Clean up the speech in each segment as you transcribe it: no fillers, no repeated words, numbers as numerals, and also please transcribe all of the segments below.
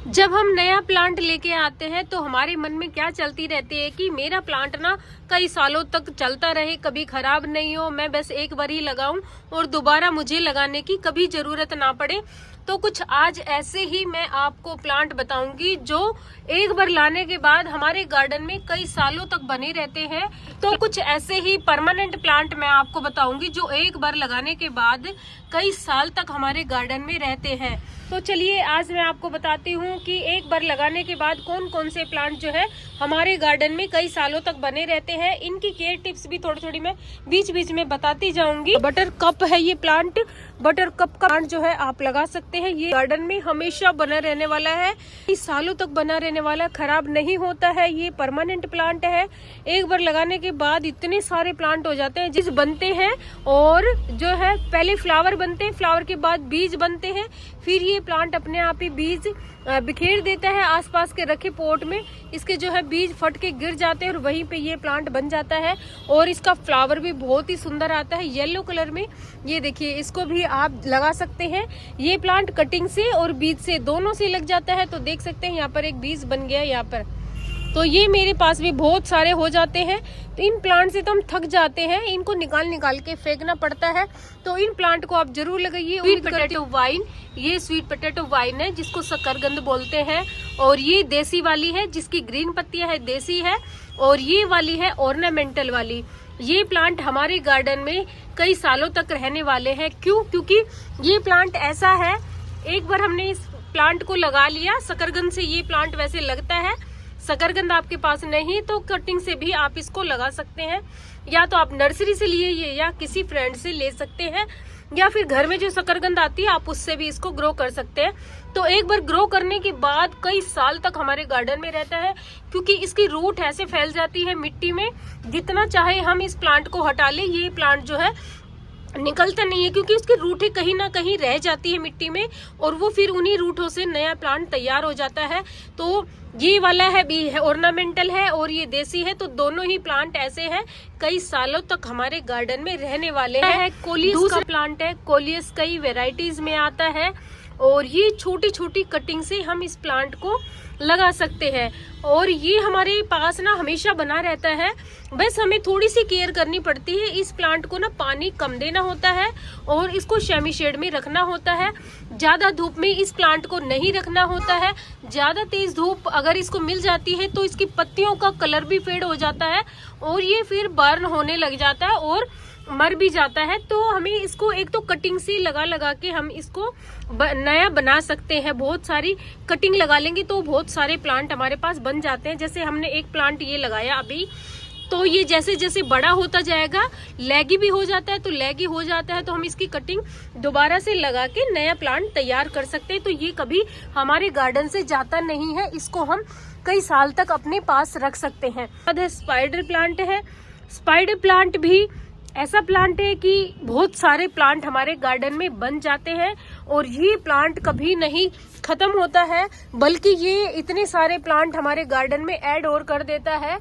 जब हम नया प्लांट लेके आते हैं तो हमारे मन में क्या चलती रहती है कि मेरा प्लांट ना कई सालों तक चलता रहे, कभी खराब नहीं हो, मैं बस एक बार ही लगाऊं और दोबारा मुझे लगाने की कभी जरूरत ना पड़े। तो कुछ आज ऐसे ही मैं आपको प्लांट बताऊंगी जो एक बार लाने के बाद हमारे गार्डन में कई सालों तक बने रहते हैं। तो कुछ ऐसे ही परमानेंट प्लांट मैं आपको बताऊंगी जो एक बार लगाने के बाद कई साल तक हमारे गार्डन में रहते हैं। तो चलिए आज मैं आपको बताती हूँ कि एक बार लगाने के बाद कौन कौन से प्लांट जो है हमारे गार्डन में कई सालों तक बने रहते हैं। इनकी केयर टिप्स भी थोड़ी थोड़ी मैं बीच बीच में बताती जाऊंगी। बटर कप है ये प्लांट, बटर कप का प्लांट जो है आप लगा सकते हैं। ये गार्डन में हमेशा बना रहने वाला है, कई सालों तक बना रहने वाला, खराब नहीं होता है। ये परमानेंट प्लांट है। एक बार लगाने के बाद इतने सारे प्लांट हो जाते हैं जिस बनते हैं, और जो है पहले फ्लावर बनते हैं, फ्लावर के बाद बीज बनते हैं, फिर ये प्लांट अपने आप ही बीज बिखेर देता है आसपास के रखे पॉट में। इसके जो है बीज फट के गिर जाते हैं और वहीं पे ये प्लांट बन जाता है। और इसका फ्लावर भी बहुत ही सुंदर आता है येलो कलर में। ये देखिए, इसको भी आप लगा सकते हैं। ये प्लांट कटिंग से और बीज से दोनों से लग जाता है। तो देख सकते हैं यहाँ पर एक बीज बन गया यहाँ पर। तो ये मेरे पास भी बहुत सारे हो जाते हैं। तो इन प्लांट से तो हम थक जाते हैं, इनको निकाल निकाल के फेंकना पड़ता है। तो इन प्लांट को आप जरूर लगाइए। स्वीट पोटैटो वाइन, ये स्वीट पोटैटो वाइन है जिसको शकरकंद बोलते हैं। और ये देसी वाली है जिसकी ग्रीन पत्तियां है, देसी है। और ये वाली है ऑर्नामेंटल वाली। ये प्लांट हमारे गार्डन में कई सालों तक रहने वाले हैं। क्यों? क्योंकि ये प्लांट ऐसा है, एक बार हमने इस प्लांट को लगा लिया। शकरकंद से ये प्लांट वैसे लगता है। शकरकंद आपके पास नहीं तो कटिंग से भी आप इसको लगा सकते हैं, या तो आप नर्सरी से लिए ये, या किसी फ्रेंड से ले सकते हैं, या फिर घर में जो शकरकंद आती है आप उससे भी इसको ग्रो कर सकते हैं। तो एक बार ग्रो करने के बाद कई साल तक हमारे गार्डन में रहता है, क्योंकि इसकी रूट ऐसे फैल जाती है मिट्टी में। जितना चाहे हम इस प्लांट को हटा लें, ये प्लांट जो है निकलता नहीं है, क्योंकि उसकी रूटें कहीं ना कहीं रह जाती है मिट्टी में, और वो फिर उन्हीं रूटों से नया प्लांट तैयार हो जाता है। तो ये वाला है भी है ऑर्नामेंटल है और ये देसी है। तो दोनों ही प्लांट ऐसे हैं कई सालों तक हमारे गार्डन में रहने वाले हैं। कोलियस का प्लांट है, कोलियस कई वेराइटीज में आता है, और ये छोटी छोटी कटिंग से हम इस प्लांट को लगा सकते हैं। और ये हमारे पास ना हमेशा बना रहता है, बस हमें थोड़ी सी केयर करनी पड़ती है। इस प्लांट को ना पानी कम देना होता है और इसको सेमी शेड में रखना होता है। ज्यादा धूप में इस प्लांट को नहीं रखना होता है। ज्यादा तेज धूप अगर इसको मिल जाती है तो इसकी पत्तियों का कलर भी फेड हो जाता है और ये फिर बर्न होने लग जाता है और मर भी जाता है। तो हमें इसको एक तो कटिंग से लगा लगा के हम इसको नया बना सकते हैं। बहुत सारी कटिंग लगा लेंगे तो बहुत सारे प्लांट हमारे पास बन जाते हैं। जैसे हमने एक प्लांट ये लगाया अभी, तो ये जैसे जैसे बड़ा होता जाएगा, लैगी भी हो जाता है। तो लैगी हो जाता है तो हम इसकी कटिंग दोबारा से लगा के नया प्लांट तैयार कर सकते हैं। तो ये कभी हमारे गार्डन से जाता नहीं है, इसको हम कई साल तक अपने पास रख सकते हैं। स्पाइडर प्लांट है। स्पाइडर प्लांट भी ऐसा प्लांट है कि बहुत सारे प्लांट हमारे गार्डन में बन जाते हैं, और ये प्लांट कभी नहीं खत्म होता है, बल्कि ये इतने सारे प्लांट हमारे गार्डन में ऐड और कर देता है।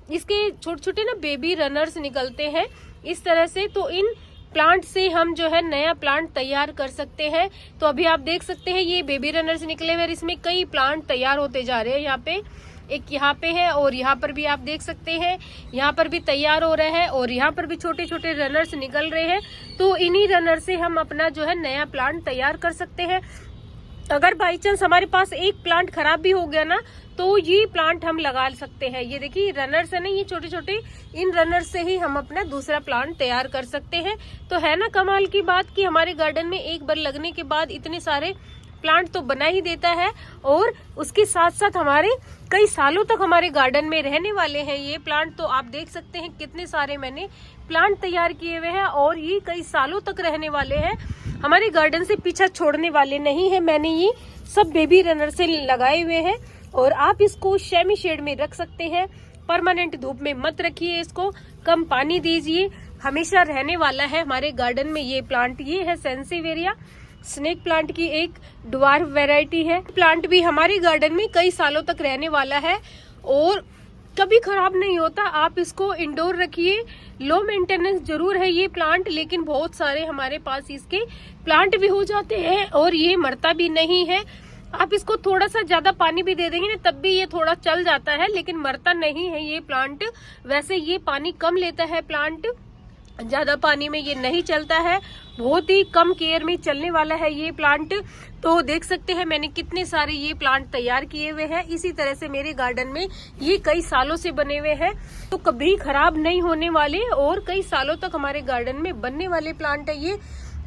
इसके छोटे छोटे ना बेबी रनर्स निकलते हैं इस तरह से। तो इन प्लांट से हम जो है नया प्लांट तैयार कर सकते हैं। तो अभी आप देख सकते हैं ये बेबी रनर्स निकले हुए, इसमें कई प्लांट तैयार होते जा रहे हैं। यहाँ पे एक यहाँ पे है, और यहाँ पर भी आप देख सकते हैं, यहाँ पर भी तैयार हो रहा है, और यहाँ पर भी छोटे छोटे रनर्स निकल रहे हैं। तो इन्हीं रनर से हम अपना जो है नया प्लांट तैयार कर सकते हैं। अगर बाई चांस हमारे पास एक प्लांट खराब भी हो गया ना, तो ये प्लांट हम लगा सकते हैं। ये देखिए रनर्स है ना, ये छोटे छोटे, इन रनर्स से ही हम अपना दूसरा प्लांट तैयार कर सकते हैं। तो है ना कमाल की बात कि हमारे गार्डन में एक बार लगने के बाद इतने सारे प्लांट तो बना ही देता है, और उसके साथ साथ हमारे कई सालों तक हमारे गार्डन में रहने वाले हैं ये प्लांट। तो आप देख सकते हैं कितने सारे मैंने प्लांट तैयार किए हुए हैं, और ये कई सालों तक रहने वाले हैं, हमारे गार्डन से पीछा छोड़ने वाले नहीं है। मैंने ये सब बेबी रनर से लगाए हुए हैं, और आप इसको सेमी शेड में रख सकते हैं। परमानेंट धूप में मत रखिए इसको, कम पानी दीजिए, हमेशा रहने वाला है हमारे गार्डन में ये प्लांट। ये है सेंसिवेरिया, स्नेक प्लांट की एक ड्वार्फ वैरायटी है। प्लांट भी हमारे गार्डन में कई सालों तक रहने वाला है और कभी खराब नहीं होता। आप इसको इंडोर रखिए। लो मेंटेनेंस जरूर है ये प्लांट, लेकिन बहुत सारे हमारे पास इसके प्लांट भी हो जाते हैं और ये मरता भी नहीं है। आप इसको थोड़ा सा ज्यादा पानी भी दे देंगे ना तब भी ये थोड़ा चल जाता है, लेकिन मरता नहीं है ये प्लांट। वैसे ये पानी कम लेता है प्लांट, ज्यादा पानी में ये नहीं चलता है, बहुत ही कम केयर में चलने वाला है ये प्लांट। तो देख सकते हैं मैंने कितने सारे ये प्लांट तैयार किए हुए हैं। इसी तरह से मेरे गार्डन में ये कई सालों से बने हुए हैं, तो कभी खराब नहीं होने वाले और कई सालों तक हमारे गार्डन में बनने वाले प्लांट है ये।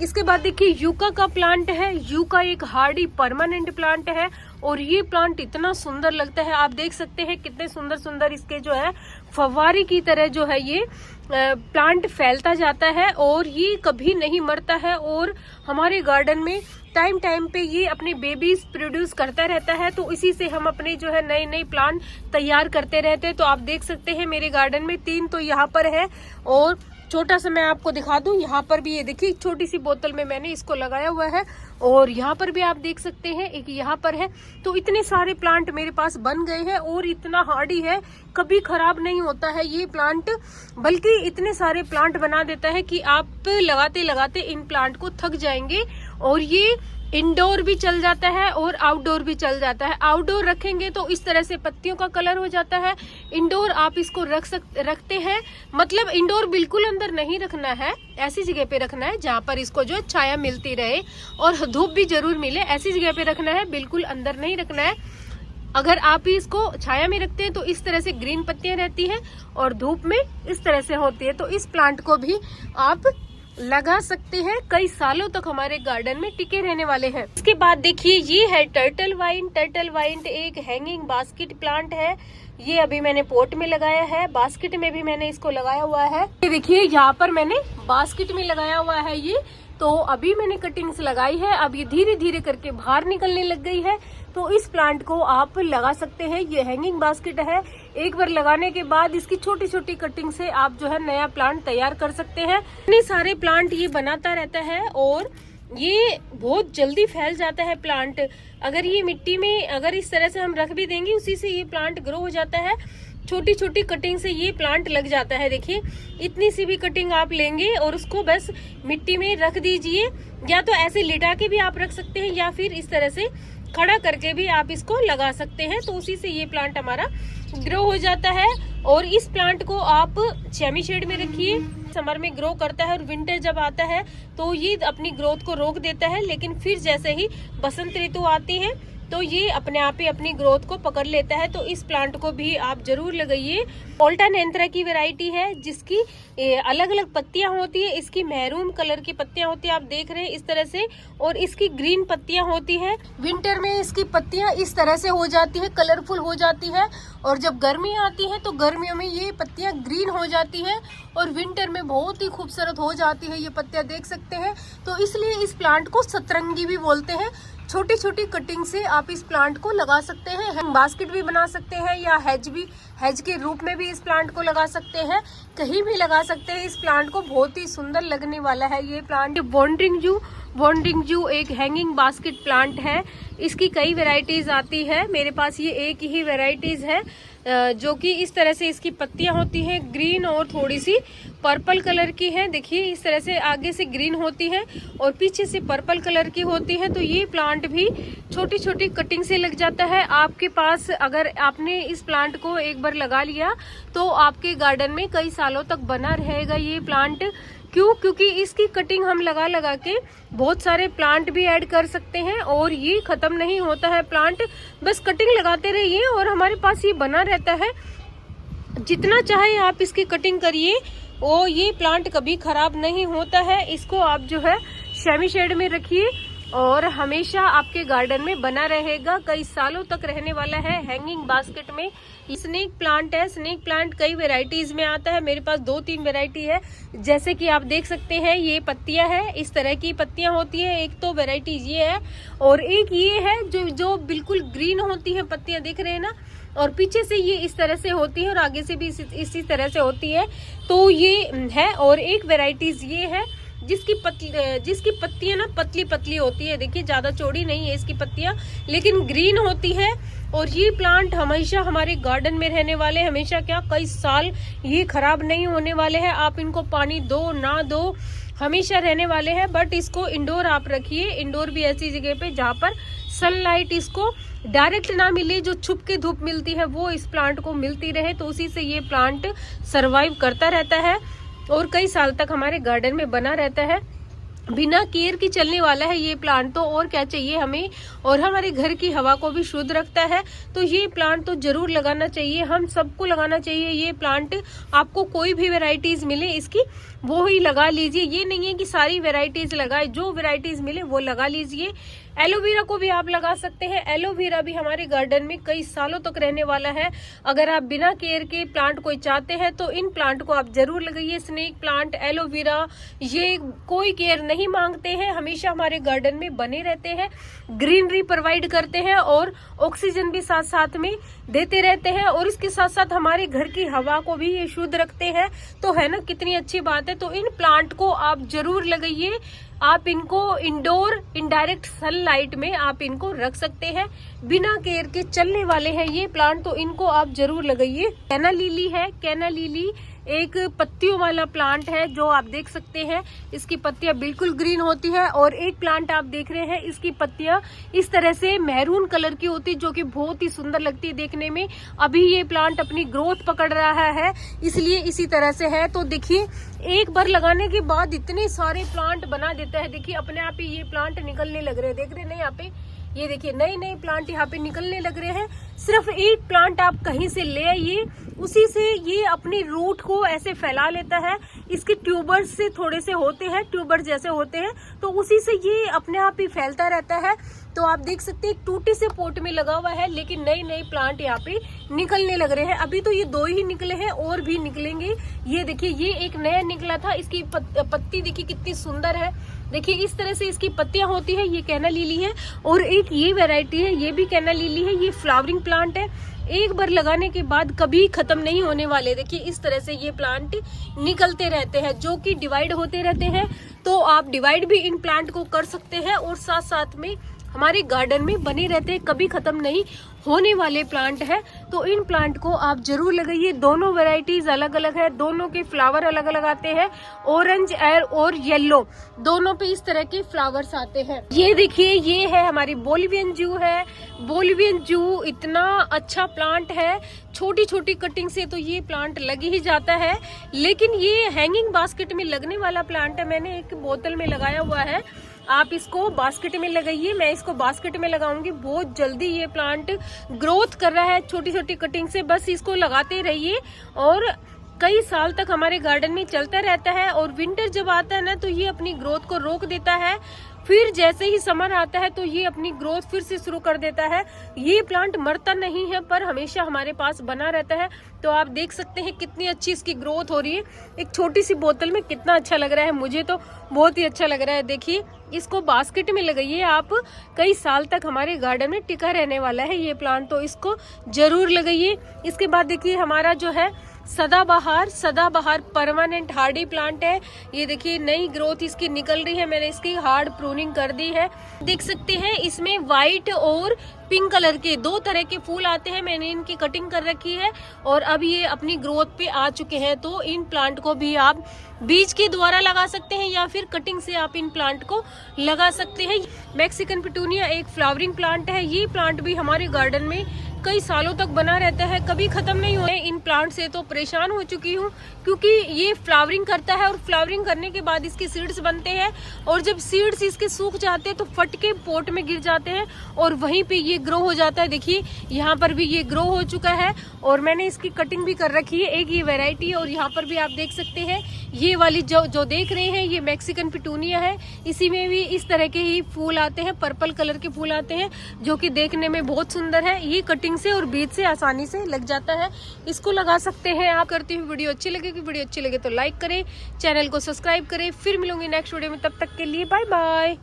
इसके बाद देखिए यूका का प्लांट है। यूका एक हार्डी परमानेंट प्लांट है और ये प्लांट इतना सुंदर लगता है। आप देख सकते हैं कितने सुंदर सुंदर इसके जो है फव्वारे की तरह जो है ये प्लांट फैलता जाता है और ये कभी नहीं मरता है। और हमारे गार्डन में टाइम टाइम पे ये अपने बेबीज प्रोड्यूस करता रहता है, तो इसी से हम अपने जो है नए नए प्लांट तैयार करते रहते हैं। तो आप देख सकते हैं मेरे गार्डन में 3 तो यहाँ पर है और छोटा सा मैं आपको दिखा दूं, यहाँ पर भी ये देखिए छोटी सी बोतल में मैंने इसको लगाया हुआ है और यहाँ पर भी आप देख सकते हैं एक यहाँ पर है। तो इतने सारे प्लांट मेरे पास बन गए हैं और इतना हार्डी है, कभी खराब नहीं होता है ये प्लांट, बल्कि इतने सारे प्लांट बना देता है कि आप लगाते लगाते इन प्लांट को थक जाएंगे। और ये इंडोर भी चल जाता है और आउटडोर भी चल जाता है। आउटडोर रखेंगे तो इस तरह से पत्तियों का कलर हो जाता है, इंडोर आप इसको रखते हैं, मतलब इंडोर बिल्कुल अंदर नहीं रखना है, ऐसी जगह पे रखना है जहाँ पर इसको जो छाया मिलती रहे और धूप भी जरूर मिले, ऐसी जगह पे रखना है, बिल्कुल अंदर नहीं रखना है। अगर आप इसको छाया में रखते हैं तो इस तरह से ग्रीन पत्तियां रहती है और धूप में इस तरह से होती है। तो इस प्लांट को भी आप लगा सकते हैं, कई सालों तक हमारे गार्डन में टिके रहने वाले हैं। इसके बाद देखिए ये है टर्टल वाइन। टर्टल वाइन एक हैंगिंग बास्केट प्लांट है, ये अभी मैंने पोट में लगाया है, बास्केट में भी मैंने इसको लगाया हुआ है। ये देखिए यहाँ पर मैंने बास्केट में लगाया हुआ है ये, तो अभी मैंने कटिंग्स लगाई है, अब ये धीरे धीरे करके बाहर निकलने लग गई है। तो इस प्लांट को आप लगा सकते हैं, ये हैंगिंग बास्केट है। एक बार लगाने के बाद इसकी छोटी छोटी कटिंग से आप जो है नया प्लांट तैयार कर सकते हैं। इतने सारे प्लांट ये बनाता रहता है और ये बहुत जल्दी फैल जाता है प्लांट। अगर ये मिट्टी में अगर इस तरह से हम रख भी देंगे, उसी से ये प्लांट ग्रो हो जाता है। छोटी छोटी कटिंग से ये प्लांट लग जाता है। देखिए इतनी सी भी कटिंग आप लेंगे और उसको बस मिट्टी में रख दीजिए, या तो ऐसे लिटा के भी आप रख सकते हैं या फिर इस तरह से खड़ा करके भी आप इसको लगा सकते हैं। तो उसी से ये प्लांट हमारा ग्रो हो जाता है। और इस प्लांट को आप सेमी शेड में रखिए, समर में ग्रो करता है और विंटर जब आता है तो ये अपनी ग्रोथ को रोक देता है, लेकिन फिर जैसे ही बसंत ऋतु आती है तो ये अपने आप ही अपनी ग्रोथ को पकड़ लेता है। तो इस प्लांट को भी आप जरूर लगाइए। ऑल्टानेंथ्रा की वैरायटी है जिसकी अलग अलग पत्तियां होती है। इसकी मैरून कलर की पत्तियां होती है, आप देख रहे हैं इस तरह से, और इसकी ग्रीन पत्तियां होती है। विंटर में इसकी पत्तियां इस तरह से हो जाती है, कलरफुल हो जाती है, और जब गर्मी आती है तो गर्मियों में ये पत्तियां ग्रीन हो जाती है और विंटर में बहुत ही खूबसूरत हो जाती है ये पत्तियां, देख सकते हैं। तो इसलिए इस प्लांट को सतरंगी भी बोलते हैं। छोटी छोटी कटिंग से आप इस प्लांट को लगा सकते हैं, हम बास्केट भी बना सकते हैं या हेज के रूप में भी इस प्लांट को लगा सकते हैं, कहीं भी लगा सकते हैं। इस प्लांट को बहुत ही सुंदर लगने वाला है ये प्लांट। वॉन्ड्रिंग जू एक हैंगिंग बास्केट प्लांट है, इसकी कई वैरायटीज आती है, मेरे पास ये एक ही वैरायटीज है जो कि इस तरह से इसकी पत्तियां होती हैं ग्रीन और थोड़ी सी पर्पल कलर की है। देखिए इस तरह से आगे से ग्रीन होती है और पीछे से पर्पल कलर की होती है। तो ये प्लांट भी छोटी छोटी कटिंग से लग जाता है आपके पास। अगर आपने इस प्लांट को एक बार लगा लिया तो आपके गार्डन में कई सालों तक बना रहेगा ये प्लांट। क्यों? क्योंकि इसकी कटिंग हम लगा के बहुत सारे प्लांट भी ऐड कर सकते हैं और ये खत्म नहीं होता है प्लांट, बस कटिंग लगाते रहिए और हमारे पास ये बना रहता है। जितना चाहे आप इसकी कटिंग करिए, वो ये प्लांट कभी खराब नहीं होता है। इसको आप जो है सेमी शेड में रखिए और हमेशा आपके गार्डन में बना रहेगा, कई सालों तक रहने वाला है हैंगिंग बास्केट में। स्नेक प्लांट है, स्नेक प्लांट कई वैरायटीज में आता है, मेरे पास 2-3 वैरायटी है। जैसे कि आप देख सकते हैं ये पत्तियां है, इस तरह की पत्तियां होती है। एक तो वैरायटीज ये है और एक ये है जो बिल्कुल ग्रीन होती है, पत्तियां दिख रहे हैं ना, और पीछे से ये इस तरह से होती है और आगे से भी इसी तरह से होती है। तो ये है। और एक वैरायटीज ये है जिसकी पत्तियां ना पतली पतली होती है। देखिए ज्यादा चौड़ी नहीं है इसकी पत्तियां, लेकिन ग्रीन होती है। और ये प्लांट हमेशा हमारे गार्डन में रहने वाले, हमेशा क्या कई साल ये खराब नहीं होने वाले हैं। आप इनको पानी दो ना दो, हमेशा रहने वाले हैं। बट इसको इंडोर आप रखिए, इंडोर भी ऐसी जगह पे जहाँ पर सनलाइट इसको डायरेक्ट ना मिले, जो छुप के धूप मिलती है वो इस प्लांट को मिलती रहे, तो उसी से ये प्लांट सरवाइव करता रहता है और कई साल तक हमारे गार्डन में बना रहता है। बिना केयर की चलने वाला है ये प्लांट, तो और क्या चाहिए हमें, और हमारे घर की हवा को भी शुद्ध रखता है। तो ये प्लांट तो जरूर लगाना चाहिए, हम सबको लगाना चाहिए ये प्लांट। आपको कोई भी वेराइटीज मिले इसकी वो ही लगा लीजिए, ये नहीं है कि सारी वेराइटीज लगाए, जो वेराइटीज मिले वो लगा लीजिए। एलोवेरा को भी आप लगा सकते हैं, एलोवेरा भी हमारे गार्डन में कई सालों तक रहने वाला है। अगर आप बिना केयर के प्लांट कोई चाहते हैं तो इन प्लांट को आप जरूर लगाइए। स्नेक प्लांट, एलोवेरा, ये कोई केयर नहीं मांगते हैं, हमेशा हमारे गार्डन में बने रहते हैं, ग्रीनरी प्रोवाइड करते हैं और ऑक्सीजन भी साथ साथ में देते रहते हैं, और इसके साथ साथ हमारे घर की हवा को भी ये शुद्ध रखते हैं। तो है ना, कितनी अच्छी बात है। तो इन प्लांट को आप जरूर लगाइए। आप इनको इंडोर इनडायरेक्ट सनलाइट में आप इनको रख सकते हैं, बिना केयर के चलने वाले हैं ये प्लांट, तो इनको आप जरूर लगाइए। कैना लिली है, कैना लिली एक पत्तियों वाला प्लांट है, जो आप देख सकते हैं इसकी पत्तियां बिल्कुल ग्रीन होती है, और एक प्लांट आप देख रहे हैं इसकी पत्तियां इस तरह से मैरून कलर की होती है, जो कि बहुत ही सुंदर लगती है देखने में। अभी ये प्लांट अपनी ग्रोथ पकड़ रहा है, इसलिए इसी तरह से है। तो देखिए, एक बार लगाने के बाद इतने सारे प्लांट बना देता है। देखिए अपने आप ही ये प्लांट निकलने लग रहे हैं, देख रहे हैं ना यहाँ पे, ये देखिए नए नए प्लांट यहाँ पे निकलने लग रहे हैं। सिर्फ एक प्लांट आप कहीं से ले आइए, उसी से ये अपनी रूट को ऐसे फैला लेता है। इसके ट्यूबर्स से थोड़े से होते हैं, ट्यूबर जैसे होते हैं, तो उसी से ये अपने आप ही फैलता रहता है। तो आप देख सकते हैं टूटी से पोट में लगा हुआ है, लेकिन नए नए प्लांट यहाँ पे निकलने लग रहे हैं। अभी तो ये 2 ही निकले हैं, और भी निकलेंगे। ये देखिए, ये एक नया निकला था, इसकी पत्ती देखिए कितनी सुंदर है। देखिए इस तरह से इसकी पत्तियां होती है। ये कैना लिली है, और एक ये वैरायटी है, ये भी कैना लिली है। ये फ्लावरिंग प्लांट है, एक बार लगाने के बाद कभी खत्म नहीं होने वाले। देखिए इस तरह से ये प्लांट निकलते रहते हैं, जो कि डिवाइड होते रहते हैं। तो आप डिवाइड भी इन प्लांट को कर सकते हैं, और साथ साथ में हमारे गार्डन में बने रहते हैं, कभी खत्म नहीं होने वाले प्लांट है। तो इन प्लांट को आप जरूर लगाइए। दोनों वैरायटीज अलग अलग है, दोनों के फ्लावर अलग अलग आते हैं, ऑरेंज और येलो, दोनों पे इस तरह के फ्लावर्स आते हैं। ये देखिए, ये है हमारी बोलिवियन जू है। बोलिवियन जू इतना अच्छा प्लांट है, छोटी छोटी कटिंग से तो ये प्लांट लग ही जाता है, लेकिन ये हैंगिंग बास्केट में लगने वाला प्लांट है। मैंने एक बोतल में लगाया हुआ है, आप इसको बास्केट में लगाइए। मैं इसको बास्केट में लगाऊंगी, बहुत जल्दी ये प्लांट ग्रोथ कर रहा है छोटी छोटी कटिंग से। बस इसको लगाते रहिए और कई साल तक हमारे गार्डन में चलता रहता है। और विंटर जब आता है ना, तो ये अपनी ग्रोथ को रोक देता है, फिर जैसे ही समर आता है तो ये अपनी ग्रोथ फिर से शुरू कर देता है। ये प्लांट मरता नहीं है, पर हमेशा हमारे पास बना रहता है। तो आप देख सकते हैं कितनी अच्छी इसकी ग्रोथ हो रही है। एक छोटी सी बोतल में कितना अच्छा लग रहा है, मुझे तो बहुत ही अच्छा लग रहा है। देखिए, इसको बास्केट में लगाइए आप, कई साल तक हमारे गार्डन में टिका रहने वाला है ये प्लांट, तो इसको जरूर लगाइए। इसके बाद देखिए हमारा जो है सदाबहार परमानेंट हार्डी प्लांट है। ये देखिए नई ग्रोथ इसकी निकल रही है, मैंने इसकी हार्ड प्रूनिंग कर दी है। देख सकते हैं इसमें व्हाइट और पिंक कलर के 2 तरह के फूल आते हैं। मैंने इनकी कटिंग कर रखी है और अब ये अपनी ग्रोथ पे आ चुके हैं। तो इन प्लांट को भी आप बीज के द्वारा लगा सकते हैं या फिर कटिंग से आप इन प्लांट को लगा सकते हैं। मैक्सिकन पिटूनिया एक फ्लावरिंग प्लांट है। ये प्लांट भी हमारे गार्डन में कई सालों तक बना रहता है, कभी खत्म नहीं हुआ। इन प्लांट से तो परेशान हो चुकी हूँ, क्योंकि ये फ्लावरिंग करता है और फ्लावरिंग करने के बाद इसके सीड्स बनते हैं, और जब सीड्स इसके सूख जाते हैं तो फट के पोट में गिर जाते हैं और वहीं पे ये ग्रो हो जाता है। देखिए यहाँ पर भी ये ग्रो हो चुका है और मैंने इसकी कटिंग भी कर रखी है। एक ये वेराइटी है और यहाँ पर भी आप देख सकते हैं ये वाली जो देख रहे हैं ये मैक्सिकन पिटूनिया है। इसी में भी इस तरह के ही फूल आते हैं, पर्पल कलर के फूल आते हैं, जो कि देखने में बहुत सुंदर है। ये कटिंग से और बीज से आसानी से लग जाता है, इसको लगा सकते हैं आप। करती हूँ वीडियो अच्छी लगेगी, वीडियो अच्छी लगे तो लाइक करें, चैनल को सब्सक्राइब करें। फिर मिलूंगी नेक्स्ट वीडियो में, तब तक के लिए बाय बाय।